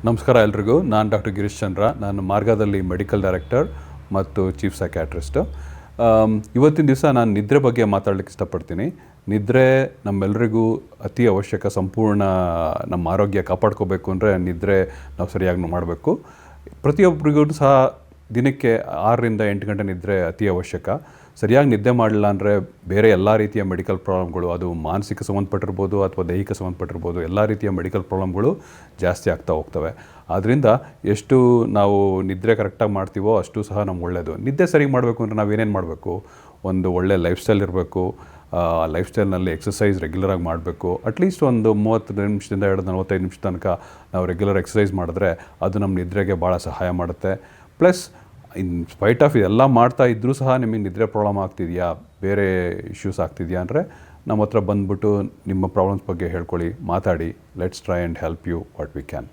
ನಮಸ್ಕಾರ ಎಲ್ರಿಗೂ. ನಾನು ಡಾಕ್ಟರ್ ಗಿರೀಶ್ ಚಂದ್ರ. ನಾನು ಮಾರ್ಗದಲ್ಲಿ ಮೆಡಿಕಲ್ ಡೈರೆಕ್ಟರ್ ಮತ್ತು ಚೀಫ್ ಸೈಕ್ಯಾಟ್ರಿಸ್ಟು. ಇವತ್ತಿನ ದಿವಸ ನಾನು ನಿದ್ರೆ ಬಗ್ಗೆ ಮಾತಾಡಲಿಕ್ಕೆ ಇಷ್ಟಪಡ್ತೀನಿ. ನಿದ್ರೆ ನಮ್ಮೆಲ್ಲರಿಗೂ ಅತಿ ಅವಶ್ಯಕ. ಸಂಪೂರ್ಣ ನಮ್ಮ ಆರೋಗ್ಯ ಕಾಪಾಡ್ಕೋಬೇಕು ಅಂದರೆ ನಿದ್ರೆ ನಾವು ಸರಿಯಾಗಿ ಮಾಡಬೇಕು. ಪ್ರತಿಯೊಬ್ಬರಿಗೂ ಸಹ ದಿನಕ್ಕೆ 6ರಿಂದ 8 ಗಂಟೆ ನಿದ್ರೆ ಅತಿ ಅವಶ್ಯಕ. ಸರಿಯಾಗಿ ನಿದ್ದೆ ಮಾಡಲಿಲ್ಲ ಅಂದರೆ ಬೇರೆ ಎಲ್ಲ ರೀತಿಯ ಮೆಡಿಕಲ್ ಪ್ರಾಬ್ಲಮ್ಗಳು, ಅದು ಮಾನಸಿಕ ಸಂಬಂಧಪಟ್ಟಿರ್ಬೋದು ಅಥವಾ ದೈಹಿಕ ಸಂಬಂಧಪಟ್ಟಿರ್ಬೋದು, ಎಲ್ಲ ರೀತಿಯ ಮೆಡಿಕಲ್ ಪ್ರಾಬ್ಲಮ್ಗಳು ಜಾಸ್ತಿ ಆಗ್ತಾ ಹೋಗ್ತವೆ. ಆದ್ದರಿಂದ ಎಷ್ಟು ನಾವು ನಿದ್ರೆ ಕರೆಕ್ಟಾಗಿ ಮಾಡ್ತೀವೋ ಅಷ್ಟು ಸಹ ನಮ್ಗೆ ಒಳ್ಳೆಯದು. ನಿದ್ದೆ ಸರಿ ಮಾಡಬೇಕು ಅಂದರೆ ನಾವೇನೇನು ಮಾಡಬೇಕು? ಒಂದು ಒಳ್ಳೆಯ ಲೈಫ್ ಸ್ಟೈಲ್ ಇರಬೇಕು. ಲೈಫ್ ಸ್ಟೈಲ್ನಲ್ಲಿ ಎಕ್ಸಸೈಸ್ ರೆಗ್ಯುಲರಾಗಿ ಮಾಡಬೇಕು. ಅಟ್ಲೀಸ್ಟ್ ಒಂದು 30 ನಿಮಿಷದಿಂದ 45 ನಿಮಿಷ ತನಕ ನಾವು ರೆಗ್ಯುಲರ್ ಎಕ್ಸಸೈಸ್ ಮಾಡಿದ್ರೆ ಅದು ನಮ್ಮ ನಿದ್ರೆಗೆ ಭಾಳ ಸಹಾಯ ಮಾಡುತ್ತೆ. ಪ್ಲಸ್ ಇನ್ ಸ್ಪೈಟ್ ಆಫ್ ಇದೆಲ್ಲ ಮಾಡ್ತಾ ಇದ್ದರೂ ಸಹ ನಿಮಗೆ ನಿದ್ರೆ ಪ್ರಾಬ್ಲಮ್ ಆಗ್ತಿದೆಯಾ, ಬೇರೆ ಇಶ್ಯೂಸ್ ಆಗ್ತಿದೆಯಾ ಅಂದರೆ ನಮ್ಮ ಹತ್ರ ಬಂದುಬಿಟ್ಟು ನಿಮ್ಮ ಪ್ರಾಬ್ಲಮ್ಸ್ ಬಗ್ಗೆ ಹೇಳ್ಕೊಳ್ಳಿ, ಮಾತಾಡಿ. Let's try and help you what we can.